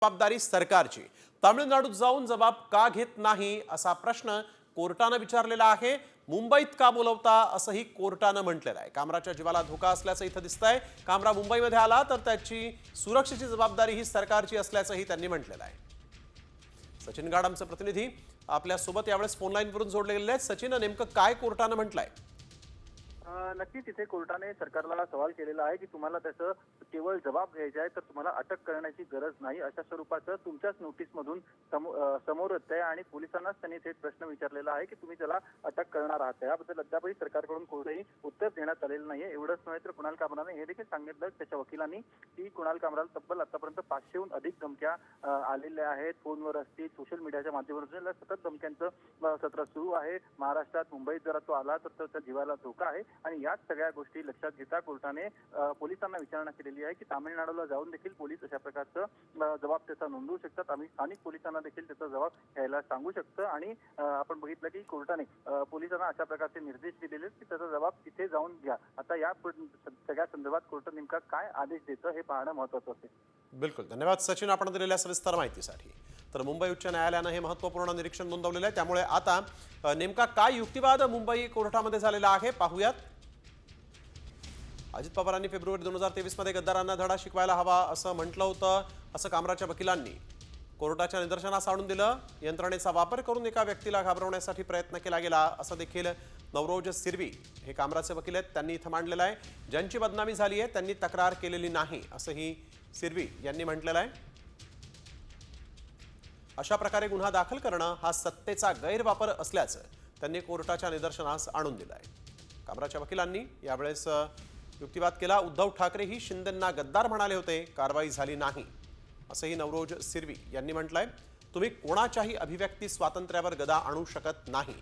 जबाबदारी सरकारची. तामिळनाडूत जाऊन जबाब का घेत नाही असा प्रश्न कोर्टाने विचारलेला आहे. मुंबईत का बोलवता असंही कोर्टाने म्हटलेलं आहे. कामराच्या जीवाला धोका असल्याचं इथं दिसतंय. कामरा मुंबईमध्ये आला तर त्याची सुरक्षेची जबाबदारी ही सरकारची असल्याचंही त्यांनी म्हटलेलं आहे. सचिन गाड आमचे प्रतिनिधी आपल्या सोबत यावेळेस फोन लाईनवरून जोडले गेलेले आहेत. सचिन, नेमकं काय कोर्टाने म्हटलंय? नक्कीच इथे कोर्टाने सरकारला सवाल केलेला आहे की तुम्हाला त्याचं केवळ जबाब घ्यायचा आहे तर तुम्हाला अटक करण्याची गरज नाही अशा स्वरूपाचं तुमच्याच नोटीसमधून समोर येत आहे आणि पोलिसांनाच त्यांनी थेट प्रश्न विचारलेला आहे की तुम्ही त्याला अटक करणार आहात. याबद्दल अद्यापही सरकारकडून कोणतेही उत्तर देण्यात आलेलं नाहीये. एवढंच नव्हे तर कुणाल कामराने हे देखील सांगितलं त्याच्या वकिलांनी की कुणाल कामराला तब्बल आतापर्यंत 500हून अधिक धमक्या आलेल्या आहेत. फोनवर असतील, सोशल मीडियाच्या माध्यमातून सतत धमक्यांचं सत्र सुरू आहे. महाराष्ट्रात, मुंबईत जरा तो आला तर त्याच्या जीवाला धोका आहे आणि याच सगळ्या गोष्टी लक्षात घेता कोर्टाने पोलिसांना विचारणा केलेली आहे की तामिळनाडूला जाऊन देखील पोलीस अशा प्रकारचं जबाब त्याचा नोंदवू शकतात. आम्ही स्थानिक पोलिसांना देखील त्याचा जबाब घ्यायला सांगू शकतं आणि आपण बघितलं की कोर्टाने पोलिसांना अशा प्रकारचे निर्देश दिलेले की त्याचा जबाब तिथे जाऊन घ्या. आता या सगळ्या संदर्भात कोर्ट नेमका काय आदेश देतं हे पाहणं महत्त्वाचं असेल. बिलकुल, धन्यवाद सचिन आपण दिलेल्या सविस्तर माहितीसाठी. तर मुंबई उच्च न्यायालयानं हे महत्त्वपूर्ण निरीक्षण नोंदवलेलं आहे. त्यामुळे आता नेमका काय युक्तिवाद मुंबई कोर्टामध्ये झालेला आहे पाहूयात. अजित पवारांनी फेब्रुवारी 2023 मध्ये गद्दारांना धडा शिकवायला हवा असं म्हटलं होतं. असं कामराच्या वकिलांनी कोर्टाच्या निदर्शनास आणून दिलं. यंत्रणेचा वापर करून एका व्यक्तीला घाबरवण्यासाठी प्रयत्न केला गेला असं देखील नवरोज सिरवी हे कामराचे वकील आहेत त्यांनी इथं मांडलेलं आहे. ज्यांची बदनामी झाली आहे त्यांनी तक्रार केलेली नाही असंही सिरवी यांनी म्हटलेलं आहे. अशा प्रकारे गुन्हा दाखल करणं हा सत्तेचा गैरवापर असल्याचं त्यांनी कोर्टाच्या निदर्शनास आणून दिलं आहे. कामराच्या वकिलांनी यावेळेस युक्तिवाद केला. उद्धव ठाकरेही शिंदेंना गद्दार म्हणाले होते, कारवाई झाली नाही असंही नवरोज सिरवी यांनी म्हटलंय. तुम्ही कोणाच्याही अभिव्यक्ती स्वातंत्र्यावर गदा आणू शकत नाही